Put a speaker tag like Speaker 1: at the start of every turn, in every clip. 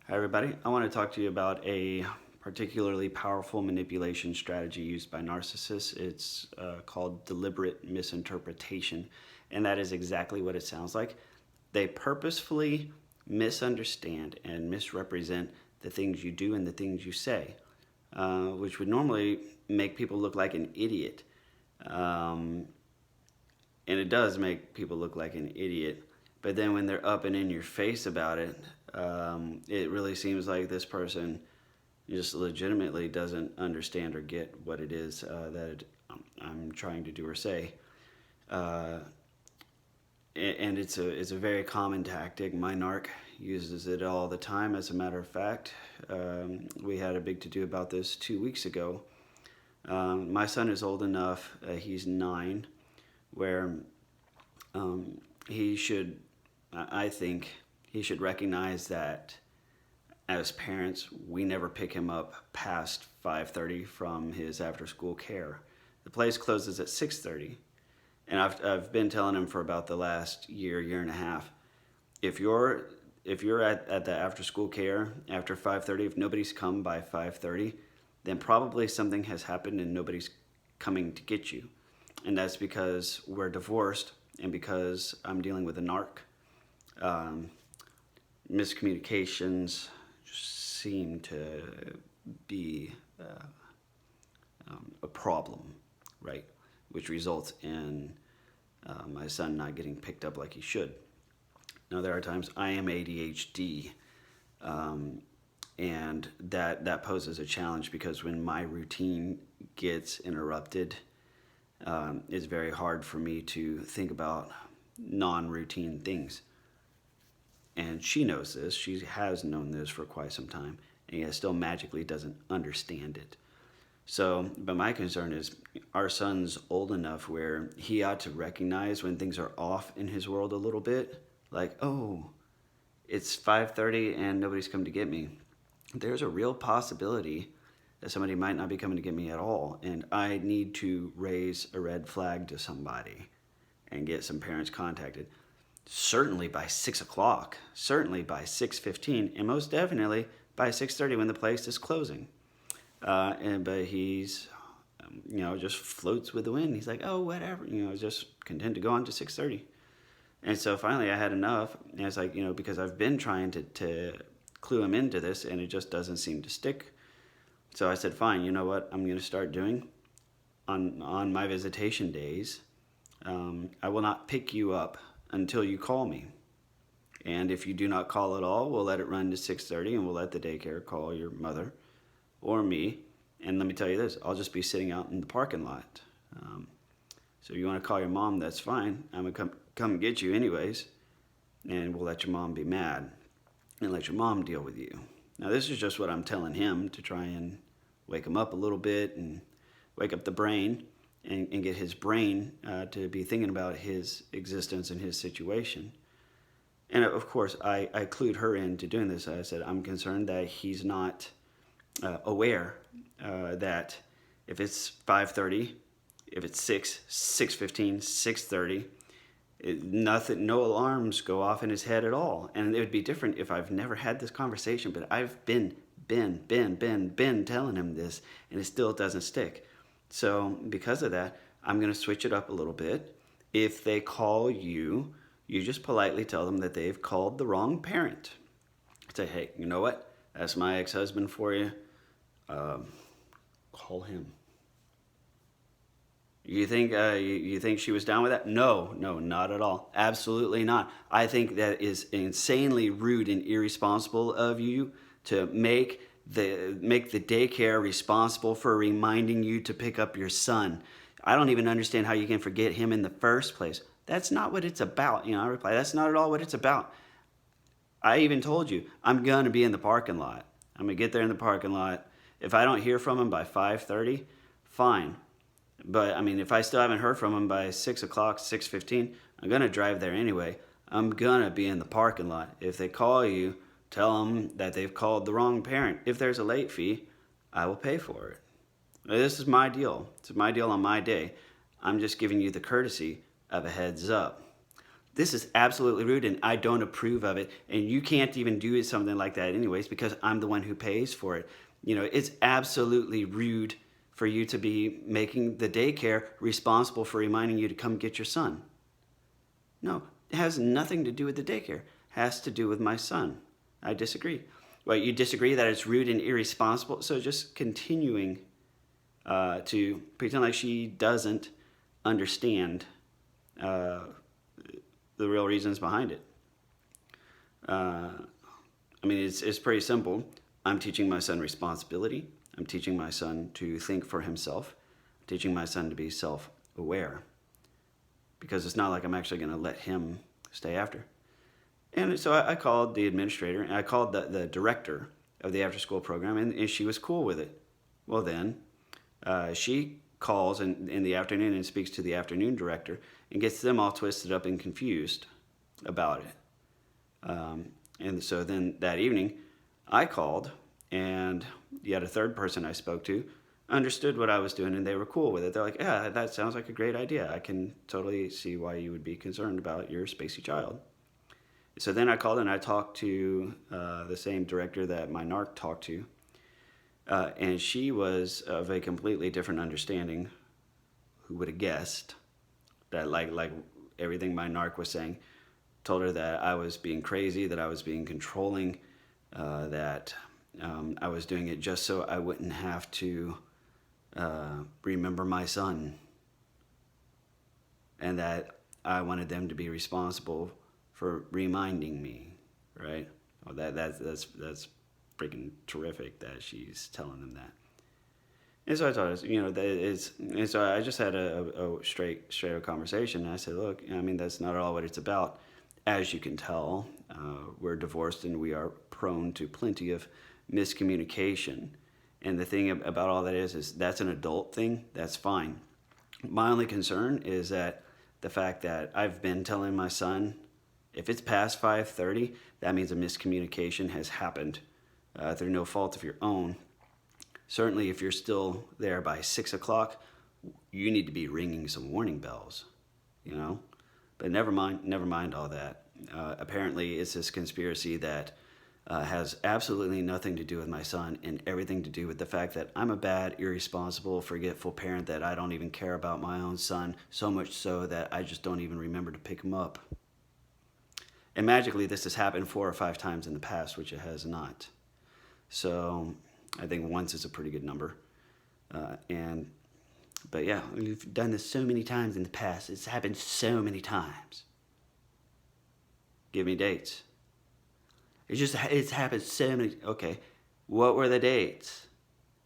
Speaker 1: Hi, everybody. I want to talk to you about a particularly powerful manipulation strategy used by narcissists. It's called deliberate misinterpretation, and that is exactly what it sounds like. They purposefully misunderstand and misrepresent the things you do and the things you say, which would normally make people look like an idiot. Um, and it does make people look like an idiot. But then when they're up and in your face about it, it really seems like this person just legitimately doesn't understand or get what it is that I'm trying to do or say. Uh, and it's a very common tactic. My narc uses it all the time. As a matter of fact, we had a big to do about this 2 weeks ago. My son is old enough; he's 9, where he should, I think, he should recognize that as parents, we never pick him up past 5:30 from his after-school care. The place closes at 6:30, and I've been telling him for about the last year and a half. If you're at the after-school care after 5:30, if nobody's come by 5:30, then probably something has happened and nobody's coming to get you, and that's because we're divorced and because I'm dealing with a narc. Um, Miscommunications seem to be a problem, right? Which results in my son not getting picked up like he should. Now, there are times I am ADHD, and that poses a challenge because when my routine gets interrupted, it's very hard for me to think about non-routine things. And she knows this. She has known this for quite some time, and yet still magically doesn't understand it. So, but my concern is our son's old enough where he ought to recognize when things are off in his world a little bit. Like, oh, it's 5:30 and nobody's come to get me. There's a real possibility that somebody might not be coming to get me at all, and I need to raise a red flag to somebody and get some parents contacted. Certainly by 6 o'clock, certainly by 6:15, and most definitely by 6:30 when the place is closing. But he's, just floats with the wind. He's like, oh, whatever, just content to go on to 6:30. And so finally I had enough, and it's like, because I've been trying to clue him into this, and it just doesn't seem to stick. So I said, fine, you know what I'm going to start doing? On my visitation days, I will not pick you up until you call me. And if you do not call at all, we'll let it run to 6:30, and we'll let the daycare call your mother or me. And let me tell you this, I'll just be sitting out in the parking lot. So if you want to call your mom, that's fine. I'm going to come get you anyways, and we'll let your mom be mad and let your mom deal with you. Now, this is just what I'm telling him to try and wake him up a little bit and wake up the brain and get his brain to be thinking about his existence and his situation. And of course, I clued her into doing this. I said, I'm concerned that he's not aware that if it's 5:30, if it's 6, 6:15, 6:30, nothing, no alarms go off in his head at all. And it would be different if I've never had this conversation, but I've been telling him this, and it still doesn't stick. So because of that, I'm going to switch it up a little bit. If they call you, you just politely tell them that they've called the wrong parent. Say, hey, you know what? That's my ex-husband for you. Call him. You think you think she was down with that? No, not at all. Absolutely not. I think that is insanely rude and irresponsible of you to make the daycare responsible for reminding you to pick up your son. I don't even understand how you can forget him in the first place. That's not what it's about. I reply, that's not at all what it's about. I even told you, I'm going to be in the parking lot. I'm going to get there in the parking lot. If I don't hear from him by 5:30, fine. But, if I still haven't heard from him by 6 o'clock, 6:15, I'm going to drive there anyway. I'm going to be in the parking lot. If they call you, tell them that they've called the wrong parent. If there's a late fee, I will pay for it. This is my deal. It's my deal on my day. I'm just giving you the courtesy of a heads up. this is absolutely rude and I don't approve of it. And you can't even do something like that anyways because I'm the one who pays for it. It's absolutely rude for you to be making the daycare responsible for reminding you to come get your son. No, it has nothing to do with the daycare. It has to do with my son. I disagree. Well, you disagree that it's rude and irresponsible, so just continuing to pretend like she doesn't understand the real reasons behind it. It's pretty simple. I'm teaching my son responsibility. I'm teaching my son to think for himself. I'm teaching my son to be self-aware. Because it's not like I'm actually going to let him stay after. And so I called the administrator, and I called the director of the after-school program, and she was cool with it. Well then, she calls in the afternoon and speaks to the afternoon director and gets them all twisted up and confused about it. And so then that evening, I called, and yet a third person I spoke to understood what I was doing, and they were cool with it. They're like, yeah, that sounds like a great idea. I can totally see why you would be concerned about your spacey child. So then I called and I talked to the same director that my narc talked to, and she was of a completely different understanding. Who would have guessed that like everything my narc was saying? Told her that I was being crazy, that I was being controlling, that I was doing it just so I wouldn't have to remember my son, and that I wanted them to be responsible for reminding me, right? Well, that's freaking terrific that she's telling them that. And so I thought, and so I just had a straight up conversation. And I said, look, that's not at all what it's about. As you can tell, we're divorced and we are prone to plenty of miscommunication. And the thing about all that is that's an adult thing. That's fine. My only concern is that the fact that I've been telling my son, if it's past 5:30, that means a miscommunication has happened through no fault of your own. Certainly, if you're still there by 6 o'clock, you need to be ringing some warning bells, But never mind all that. Apparently, it's this conspiracy that has absolutely nothing to do with my son and everything to do with the fact that I'm a bad, irresponsible, forgetful parent, that I don't even care about my own son, so much so that I just don't even remember to pick him up. And magically, this has happened 4 or 5 times in the past, which it has not. So I think once is a pretty good number. But yeah, we've done this so many times in the past. It's happened so many times. Give me dates. It's happened so many. Okay, what were the dates?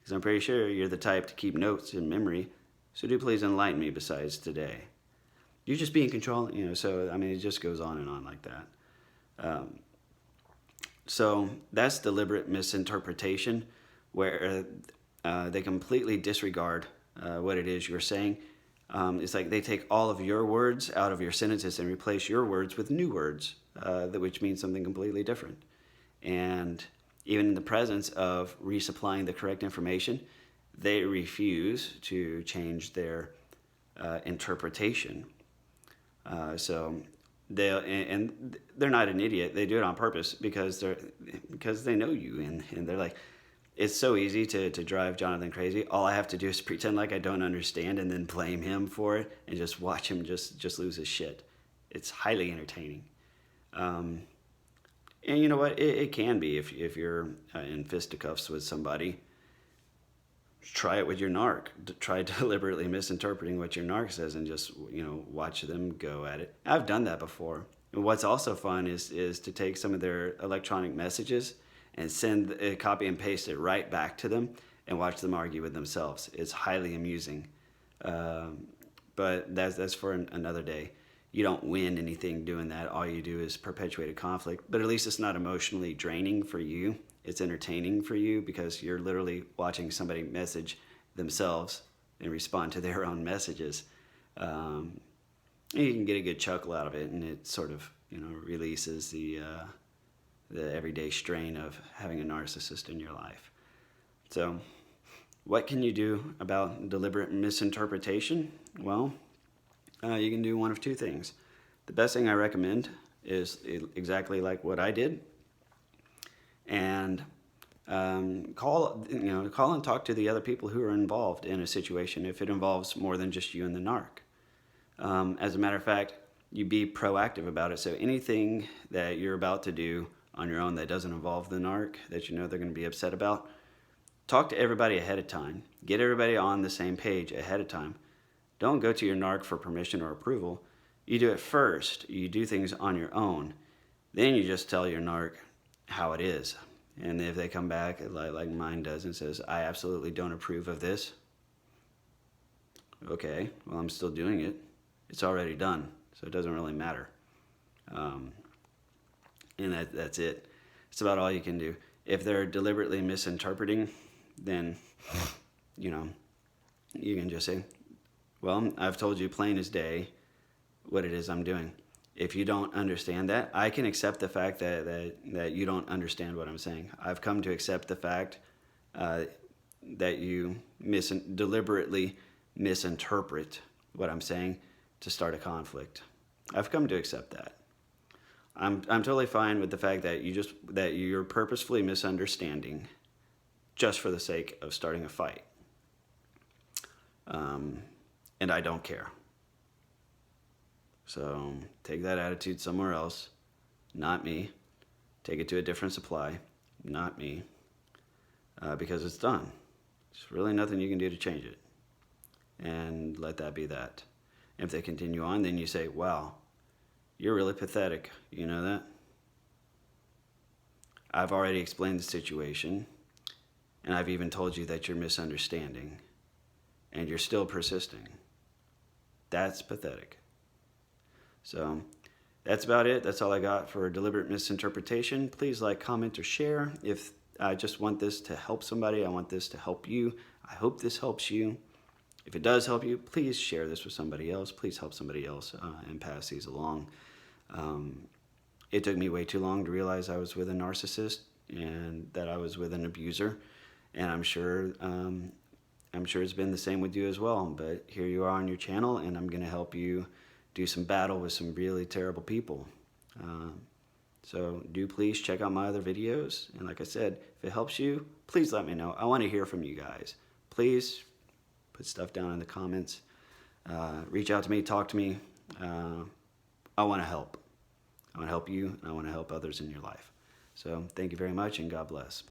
Speaker 1: Because I'm pretty sure you're the type to keep notes in memory. So do please enlighten me besides today. You're just being controlling, so it just goes on and on like that. So that's deliberate misinterpretation, where they completely disregard what it is you're saying. It's like they take all of your words out of your sentences and replace your words with new words, which means something completely different. And even in the presence of resupplying the correct information, they refuse to change their interpretation. So they're not an idiot. They do it on purpose because they know you, and they're like, it's so easy to drive Jonathan crazy. All I have to do is pretend like I don't understand and then blame him for it and just watch him just lose his shit. It's highly entertaining. And you know what? It can be if you're in fisticuffs with somebody. Try it with your narc. Try deliberately misinterpreting what your narc says and just watch them go at it. I've done that before. And what's also fun is to take some of their electronic messages and send a copy and paste it right back to them and watch them argue with themselves. It's highly amusing. But that's for another day. You don't win anything doing that. All you do is perpetuate a conflict. But at least it's not emotionally draining for you. It's entertaining for you because you're literally watching somebody message themselves and respond to their own messages. And you can get a good chuckle out of it, and it sort of releases the everyday strain of having a narcissist in your life. So what can you do about deliberate misinterpretation? Well, you can do one of two things. the best thing I recommend is exactly like what I did, and call and talk to the other people who are involved in a situation if it involves more than just you and the narc. As a matter of fact, you be proactive about it. So anything that you're about to do on your own that doesn't involve the narc, that you know they're going to be upset about, talk to everybody ahead of time. Get everybody on the same page ahead of time. Don't go to your narc for permission or approval. You do it first. You do things on your own. Then you just tell your narc how it is. And if they come back like mine does and says, I absolutely don't approve of this. Okay, well, I'm still doing it. It's already done, so it doesn't really matter. And that's it. It's about all you can do. If they're deliberately misinterpreting, then, you can just say, well, I've told you plain as day what it is I'm doing. If you don't understand that, I can accept the fact that you don't understand what I'm saying. I've come to accept the fact that you deliberately misinterpret what I'm saying to start a conflict. I've come to accept that. I'm totally fine with the fact that you're purposefully misunderstanding just for the sake of starting a fight. And I don't care. So take that attitude somewhere else, not me. Take it to a different supply, not me, because it's done. There's really nothing you can do to change it. And let that be that. And if they continue on, then you say, wow, you're really pathetic. You know that? I've already explained the situation, and I've even told you that you're misunderstanding, and you're still persisting. That's pathetic. So that's about it. That's all I got for deliberate misinterpretation. Please like, comment, or share. If I just want this to help somebody, I want this to help you. I hope this helps you. If it does help you, please share this with somebody else. Please help somebody else and pass these along. It took me way too long to realize I was with a narcissist and that I was with an abuser. And I'm sure it's been the same with you as well. But here you are on your channel, and I'm going to help you do some battle with some really terrible people. So do please check out my other videos. And like I said, if it helps you, please let me know. I want to hear from you guys. Please put stuff down in the comments. Reach out to me, talk to me. I want to help. I want to help you, and I want to help others in your life. So thank you very much, and God bless.